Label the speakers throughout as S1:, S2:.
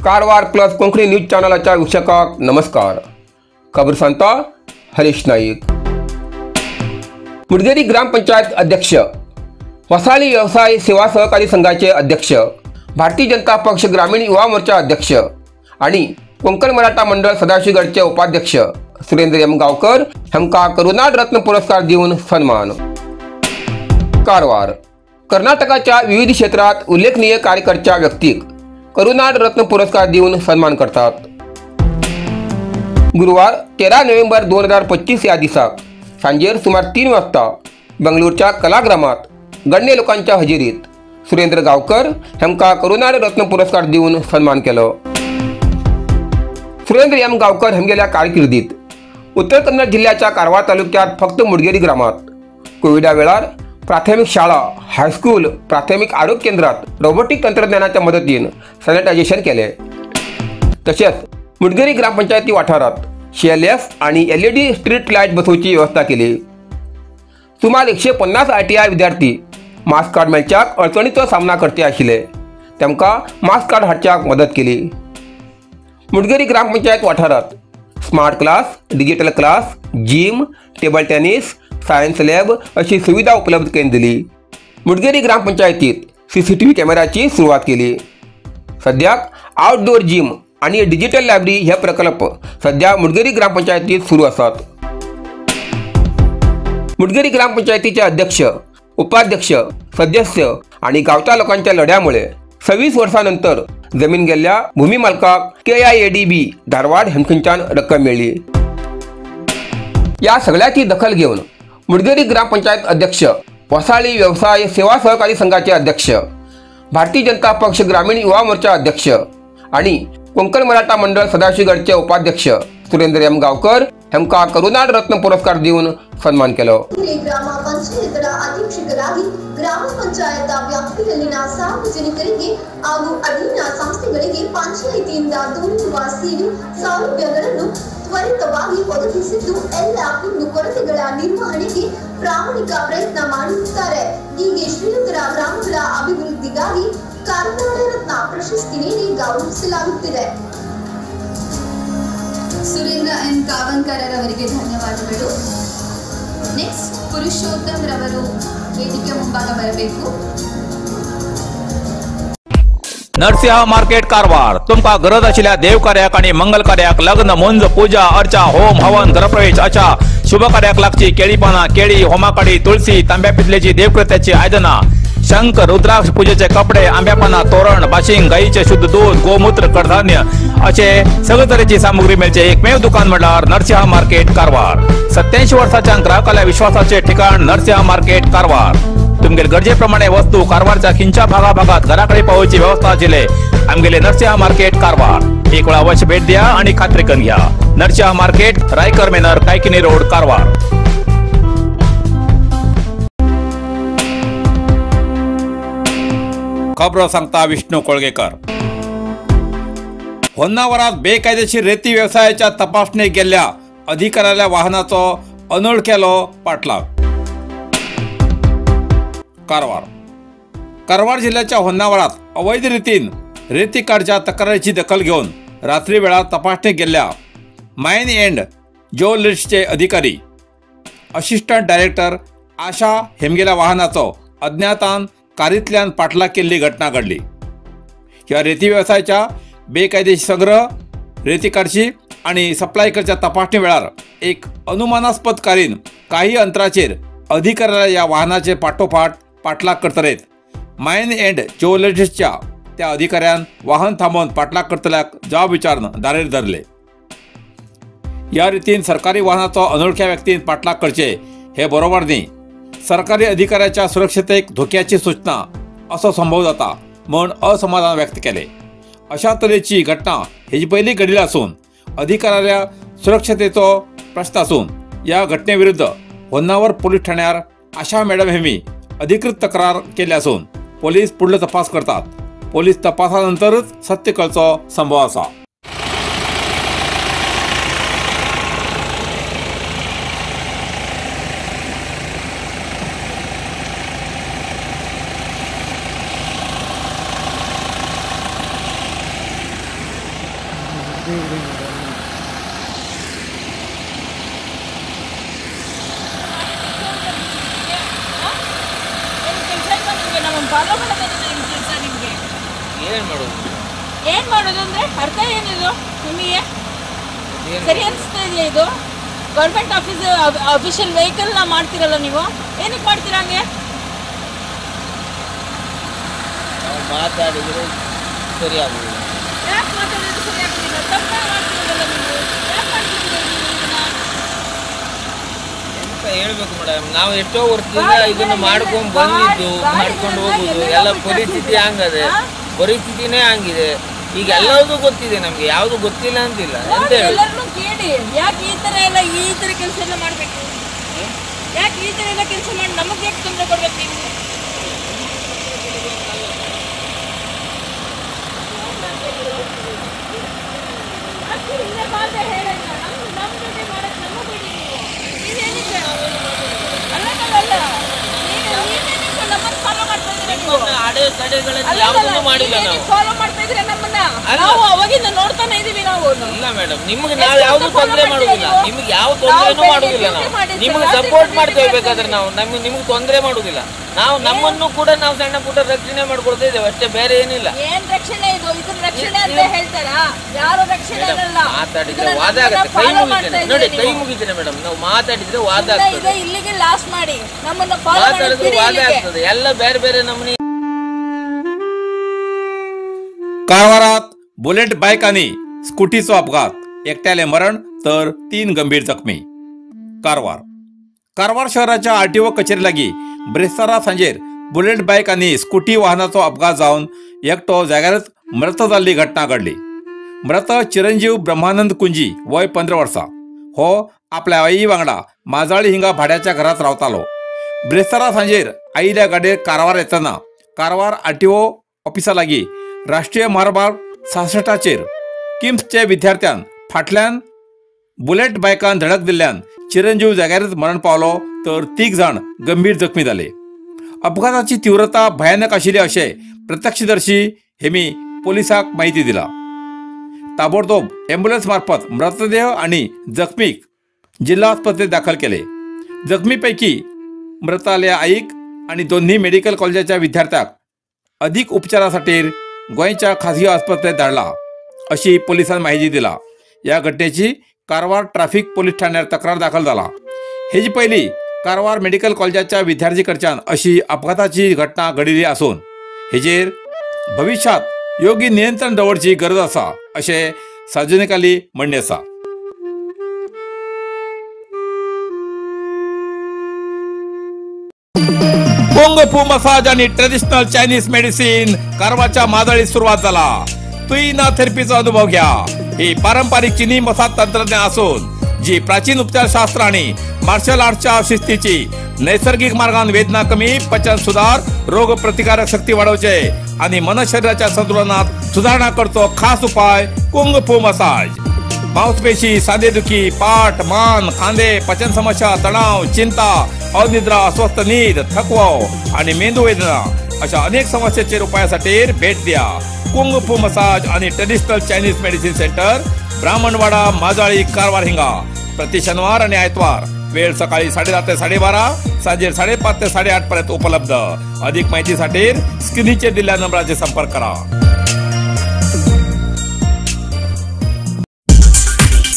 S1: Karwar plus Konkani news चॅनलाच्या वीक्षकांक नमस्कार. खबर सांगता हरीश नाईक. मुडगेरी ग्रामपंचायत अध्यक्ष, वसाळी व्यवसाय सेवा सहकारी संघाचे अध्यक्ष, भारतीय जनता पक्ष ग्रामीण युवा मोर्चा अध्यक्ष आणि कोंकण मराठा मंडळ सदाशिवगडचे उपाध्यक्ष सुरेंद्र एम गावकर हांका करुनाड रत्न पुरस्कार देऊन सन्मान. कारवार. कर्नाटकाच्या विविध क्षेत्रात उल्लेखनीय कार्य करच्या व्यक्तीक करुनाड रत्न पुरस्कार देऊन सन्मान करतात. गुरुवार 13 नोव्हेंबर 2025 या दिसाक सांजेर सुमार 3 वाजता बंगळूरच्या कलाग्रामात गण्य लोकांच्या हजेरीत सुरेंद्र गावकर हांका करुनाड रत्न पुरस्कार देऊन सन्मान केलो. सुरेंद्र एम गावकर हांगेल्या कारकिर्दीत उत्तर कन्नड जिल्ह्याच्या कारवार तालुक्यात फक्त मुडगेरी ग्रामात कोविडा वेळार प्राथमिक शाळा, हायस्कूल, प्राथमिक आरोग्य केंद्रात रोबोटिक तंत्रज्ञानाच्या मदतीन सॅनिटायझेशन केले. तसेच मुडगेरी ग्रामपंचायती वाठारात CLF आणि LED स्ट्रीट लाईट बसवची व्यवस्था केली. सुमार 150 ITI विद्यार्थी मास्क कार्ड मेळच्याक अडचणीचो सामना करते आशिल्ले, तांकां मास्क कार्ड हाडच्याक मदत केली. मुडगेरी ग्रामपंचायत वाठारात smart class, digital class, gym, table tennis, science lab अशी सुविधा उपलब्ध करून दिली. मुडगेरी ग्रामपंचायतीत CCTV कॅमेराची सुरुवात केली. सध्याक आउटडोर जिम आणि डिजिटल लायब्ररी हे प्रकल्प सध्या मुडगेरी ग्रामपंचायतीत सुरू असतात. मुडगेरी ग्रामपंचायतीचे अध्यक्ष, उपाध्यक्ष, सदस्य आणि गावच्या लोकांच्या लढ्यामुळे 26 वर्षांनंतर जमीन गेल्ल्या भूमी मालकाक KIADB धारवाड हांकडच्यान रक्कम मेळ्ळी. या सगळ्याची दखल घेऊन मुडगेरी ग्रामपंचायत अध्यक्ष, वसाळी व्यवसाय सेवा सहकारी संघाचे अध्यक्ष, भारतीय जनता पक्ष ग्रामीण युवा मोर्चा अध्यक्ष आणि कोंकण मराठा मंडळ सदाशिवगडचे उपाध्यक्ष सुरेंद्र एम गावकर हांका करुनाड रत्न पुरस्कार देऊन सन्मान केलो.
S2: ಗ್ರಾಮ ಪಂಚಾಯತರ ಅಧ್ಯಕ್ಷರಾಗಿ ಗ್ರಾಮ ಪಂಚಾಯತ ವ್ಯಾಪ್ತಿಯಲ್ಲಿನ ಸಾರ್ವಜನಿಕರಿಗೆ ಹಾಗೂ ಅಧೀನ ಸಂಸ್ಥೆಗಳಿಗೆ ಪಂಚಾಯಿತಿಯಿಂದ ದೊರೆಯುವ ಸೇವೆ ಸೌಲಭ್ಯಗಳನ್ನು ತ್ವರಿತವಾಗಿ ಒದಗಿಸಿದ್ದು ಎಲ್ಲ ಕುಂದುಕೊರತೆಗಳ ನಿರ್ವಹಣೆಗೆ ಪ್ರಾಮಾಣಿಕ ಪ್ರಯತ್ನ ಮಾಡುತ್ತಾರೆ. ಹೀಗೆ ಶ್ರೀಲಂಕರ ಗ್ರಾಮಗಳ ಅಭಿವೃದ್ಧಿಗಾಗಿ ಕರುನಾಡ ರತ್ನ ಪ್ರಶಸ್ತಿ ನೀಡಿ ಗೌರವಿಸಲಾಗುತ್ತಿದೆ.
S3: ಸುರೇಂದ್ರ ಎಂ ಕಾವಂಕರ್ ಅವರಿಗೆ ಧನ್ಯವಾದಗಳು. ನೆಕ್ಸ್ಟ್ ಪುರುಷೋತ್ತಮ್ ರವರು ವೇದಿಕೆ ಮುಂಭಾಗ ಬರಬೇಕು.
S4: नरसिंह मार्केट कारवार तुमका गरज आशिल्ल्या देव कार्याक आणि मंगल कार्याक, लग्न, मुंज, पूजा, अर्चा, होम, हवन, गृहप्रवेश अशा शुभ कार्याक लागची केळी पाना, केळी, होमाकडी, तुळशी, तांब्या पितलेची देवकृत्याची आयदना, शंख, रुद्राक्ष पूजेचे कपडे, आंब्या पाना, तोरण, बाशिंग, गाईचे शुद्ध दूध, गोमूत्र, कडधान्य असे सगळे तरेची सामुग्री मेळचे एकमेव दुकान म्हणल्यार नरसिंह मार्केट कारवार. 87 वर्षांच्या ग्राहकाला विश्वासाचे ठिकाण नरसिंह मार्केट कारवार. तुमगे गरजेप्रमाणे वस्तू कारवारच्या खिंच्या भागात घराकडे पावोवची व्यवस्था आशिल्ले आमगेले नरसिंह मार्केट कारवार. एक वेळा अवश्य भेट द्या आणि खात्री करून घ्या. नरसिंह मार्केट, रायकर मेनर, कायकिनी रोड, कारवार. खबर सांगता विष्णू कोळगेकर. होन्नावरात बेकायदेशीर रेती व्यवसायाच्या तपासणीक गेल्ल्या अधिकाऱ्याच्या वाहनाचो अनोळख्यालो पाठलाग. कारवार जिल्ह्याच्या होन्नावरात अवैध रितीन रेती काढच्या तक्रारीची दखल घेऊन रात्री वेळा तपासणीक गेल्ल्या माइन एंड ज्वेलर्सचे अधिकारी, असिस्टंट डायरेक्टर आशा हेमगेल्या वाहनाचो अज्ञातान कारींतल्यान पाठलाग केल्ली घटना घडली. ह्या रेती व्यवसायाच्या बेकायदेशीर संग्रह, रेती काडची आणि सप्लाय करच्या तपासणी वेळार एक अनुमानास्पद कारीन काही अंतराचेर अधिकाऱ्याला या वाहनाचे पाठोपाठ पाठलाग करतलेत माइन एंड ज्वेलर्सच्या त्या अधिकाऱ्यान वाहन थांबवून पाठलाग करतल्याक जाब विचारून दारेर धरले. या रितीन सरकारी वाहनाचो अनोळख्या व्यक्तीन पाठलाग करचे हे बरोबर न्ही. सरकारी अधिकाऱ्याच्या सुरक्षेक धोक्याची सूचना असो संभव जाता म्हूण असमाधान व्यक्त केले. अशा तरेची घटना हेजी पयली घडिल्ली असून अधिकाऱ्याच्या सुरक्षतेचो प्रश्न असून या घटनेविरुद्ध होन्नावर पोलीस ठाण्यार आशा मॅडम हेमी अधिकृत तक्रार केली असून पोलीस पुढलो तपास करतात. पोलीस तपासानंतरच सत्य कळचो संभव असा.
S5: ಏನ್ ಮಾಡೋದು ಅಂದ್ರೆ ಅರ್ಥ ಏನಿದು ನಿಮಗೆ? ಸರಿ ಅನಿಸ್ತಾ ಇದೆಯಾ ಇದು? ಗೌರ್ಮೆಂಟ್ ಅಫಿಷಿಯಲ್ ವೆಹಿಕಲ್ ಮಾಡ್ತಿರಲ್ಲ ನೀವು, ಏನಕ್ಕೆ ಮಾಡ್ತೀರಾ ಹಂಗೆ?
S6: ಮಾತಾಡಿದ್ರೆ ಸರಿ ಆಗುದಿಲ್ಲ.
S5: ಯಾಕೆ ಮಾತಾಡಿದ್ರೆ ಸರಿ ಆಗುದಿಲ್ಲ? ತಪ್ಪೇ ಮಾಡ್ತಿರಲ್ಲ ನೀವು, ಯಾಕೆ ಮಾಡ್ತಿದ್ದೀರಾ ನೀವು ಇದನ್ನ?
S6: ಎಂತ ಹೇಳ್ಬೇಕು ಮೇಡಮ್, ನಾವು ಎಷ್ಟೋ ವರ್ಷದಿಂದ ಇದನ್ನ ಮಾಡ್ಕೊಂಡು ಬಂದಿದ್ದು, ಮಾಡ್ಕೊಂಡು ಹೋಗುದು ಎಲ್ಲ ಪರಿಸ್ಥಿತಿ ಹಂಗದೆ, ಪರಿಸ್ಥಿತಿನೇ ಹಂಗಿದೆ. ಈಗ ಎಲ್ಲದೂ ಗೊತ್ತಿದೆ ನಮ್ಗೆ, ಯಾವ್ದು ಗೊತ್ತಿಲ್ಲ ಅಂತಿಲ್ಲ. ಎಂತ
S5: ಎಲ್ಲರನ್ನೂ ಕೇಳಿ, ಯಾಕೆ ಈ ತರ ಕೆಲಸ ಎಲ್ಲ ಮಾಡ್ಬೇಕು? ಯಾಕೆ ಈ ತರ ಎಲ್ಲ ಕೆಲಸ ಮಾಡಿ ನಮಗೆ ಯಾಕೆ ತೊಂದರೆ ಕೊಡ್ಬೇಕು ನೀವು? ಫಾಲೋ ಮಾಡ್ತಾ ಇದ್ರೆ ನಮ್ಮನ್ನ ನಾವು ಅವಾಗಿಂದ ನೋಡ್ತಾನೆ ಇದೀವಿ ನಾವು.
S6: ಇಲ್ಲ ಮೇಡಮ್, ನಿಮ್ಗೆ ನಾವು ಯಾವ್ದು ತೊಂದರೆ ಮಾಡುದಿಲ್ಲ, ನಿಮ್ಗೆ ಯಾವ ತೊಂದರೆನೂ ಮಾಡುದಿಲ್ಲ. ನಾವು ನಿಮ್ಗೆ ಸಪೋರ್ಟ್ ಮಾಡ್ತೇವೆ, ಬೇಕಾದ್ರೆ ನಾವು ನಿಮ್ಗೆ ತೊಂದರೆ ಮಾಡುದಿಲ್ಲ. ನಾವು ನಮ್ಮನ್ನು ಕೂಡ ನಾವು ಸಣ್ಣ ಪುಟ್ಟ ರಕ್ಷಣೆ ಮಾಡ್ಕೊಳ್ತಾ ಇದ್ದೇವೆ ಅಷ್ಟೇ, ಬೇರೆ ಏನಿಲ್ಲ.
S5: ಏನ್ ರಕ್ಷಣೆ ಇದು? ಇದನ್ನ ರಕ್ಷಣೆ ಅಂತ ಹೇಳ್ತಾರಾ? ಯಾರು ರಕ್ಷಣೆ ಅಲ್ಲ.
S6: ಮಾತಾಡಿದ್ರೆ ವಾದ ಆಗುತ್ತೆ, ಕೈ ಮುಗಿತೇನೆ ನೋಡಿ, ಕೈ ಮುಗಿತೇನೆ ಮೇಡಮ್. ನಾವು ಮಾತಾಡಿದ್ರೆ ವಾದ ಆಗ್ತದೆ,
S5: ಇಲ್ಲಿಗೆ ಲಾಸ್ಟ್ ಮಾಡಿ ನಮ್ಮನ್ನ ಫಾಲೋ
S6: ಮಾತಾಡಿದ್ರೆ ವಾದ ಆಗ್ತದೆ, ಎಲ್ಲ ಬೇರೆ ಬೇರೆ ನಮ್ಮನೆ.
S4: कारवारात बुलेट बाईक आणि स्कूटीचो अपघात, एकट्याले मरण तर 3 गंभीर जखमी. कारवार शहराच्या आरटीओ कचेरी लागी ब्रेस्तारा सांजेर बुलेट बाईक आणि स्कूटी वाहनाचो अपघात जावन एकटो जाग्यारच मृत जाल्ली घटना घडली. मृत चिरंजीव ब्रह्मानंद कुंजी वय 15 वर्सां हो आपल्या आई वांगडा माजाळी हिंगा भाड्याच्या घरात रावतालो. ब्रेस्तारा सांजेर आईल्या गाडयेर कारवार येतना कारवार आरटीओ ऑफिसा लागी राष्ट्रीय महामार्ग 66चेर किम्सचे विद्यार्थ्यान फाटल्यान बुलेट बायकान धडक दिल्ल्यान चिरंजीव जाग्यारच मरण पावलो, तर 3 जाण गंभीर जखमी जाले. अपघाताची तीव्रता भयानक आशिल्ली अशें प्रत्यक्षदर्शी हेमी पोलिसांक माहिती दिला. ताबडतोब एम्ब्युलन्स मार्फत मृतदेह आणि जखमीक जिल्हा आस्पत्रेत दाखल केले. जखमीपैकी मृताल्या आईक आणि दोन्ही मेडिकल कॉलेजाच्या विद्यार्थ्यांक अधिक उपचारासाठी गोंयच्या खासगी आस्पत्रेत धाडला अशी पोलिसांनी माहिती दिला. या घटनेची कारवार ट्रॅफिक पोलीस ठाण्यात तक्रार दाखल झाला. हेची पहिली कारवार मेडिकल कॉलेजाच्या विद्यार्थी कडच्यान अशी अपघाताची घटना घडिल्ली असून हेजेर भविष्यात योग्य नियंत्रण दवरची गरज आसा अशें सार्वजनिकांनी म्हणणे आसा. कुंग फू मसाज आणि ट्रेडिशनल चायनीज मेडिसिन कारवारच्या माजाळीत सुरुवात झाला. तुईना थेरपीचा अनुभव घ्या. ही पारंपरिक चीनी मसाज तंत्रज्ञान असून जी प्राचीन उपचारशास्त्र आणि मार्शल आर्टच्या शिस्तीची नैसर्गिक मार्गाने वेदना कमी, पचन सुधार, रोग प्रतिकारक शक्ती वाढवचे आणि मन शरीराच्या संतुलनात सुधारणा करतो खास उपाय कुंग फू मसाज. मांसपेशी, सांधेदुखी, पाठ, मान, खांदे, पचन समस्या, तणाव, चिंता, अनिद्रा, अस्वस्थ नींद, थकवा आणि मेंदू वेदना अशा अनेक समस्यांचे उपायासाठी भेट द्या. कुंग फू मसाज आणि traditional Chinese medicine centre, Brahmanwada, Majali, Karwar हिंगा. प्रति शनिवार आणि आयतवार. वेळ सकाळी 10:30 ते 12:30, सांजे 5:30 ते 8:30 पर्यंत उपलब्ध. अधिक माहितीसाठी स्क्रीनचे दिलेल्या नंबराचे संपर्क करा.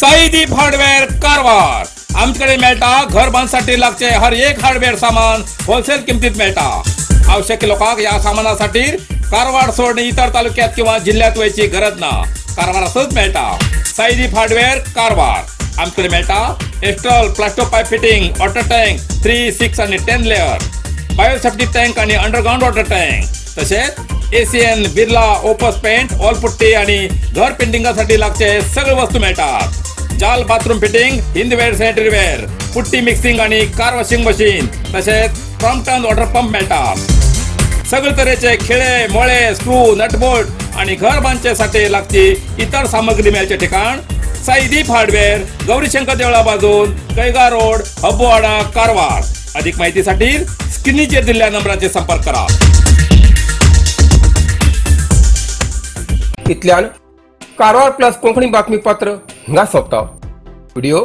S4: साईदीप हार्डवेअर कारवार. आमच्याकडे मेळटा घर बांधसाठी लागचे हर एक हार्डवेअर सामान होलसेल किमतीत मेळटा. आवश्यक लोकांक या सामानासाठी कारवार सोडून इतर तालुक्यात किंवा जिल्ह्यात वयची गरज ना. कारवारातच मेळटा. साईदीप हार्डवेअर कारवार. आमच्याकडे मेळटा Astral, Plasto pipe fitting, water tank 3, 6 आणि 10 लेअर, बायोसेफ्टी टँक आणि अंडरग्राउंड वॉटर टँक, तसेच A C N, Birla, Opus paint, wall putty आणि घर पेंटिंगसाठी लागचे सगळे वस्तू मिळतात. जाल bathroom fitting, Hindware, sanitary ware, putty mixing आणि कार वॉशिंग मशीन, तसेच क्रॉम्प्टन वॉटर पंप मिळतात. सगळे तऱ्हेचे खिळे, मोळे, स्क्रू, नटबोल्ट आणि घर बांधण्यासाठी लागती इतर सामग्री मिळायचे ठिकाण साईदीप हार्डवेअर, गौरीशंकर देवळा बाजून, कैगा रोड, हब्बुवाडा, कारवार. अधिक माहितीसाठी स्क्रीनवर दिलेल्या नंबराचे संपर्क करा.
S1: इतल्यान कारवार प्लस कोंकणी बातमीपत्र हिंगा सोंपता। व्हिडिओ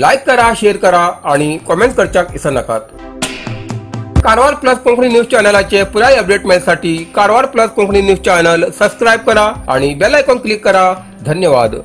S1: लाईक करा, शेअर करा आणि कमेंट करच्याक विसरू नाकात। कारवार प्लस कोंकणी न्यूज चॅनलाचे पुराय अपडेट मिळण्यासाठी Karwar plus Konkani news channel subscribe करा आणि बेल आयकॉन क्लिक करा। धन्यवाद।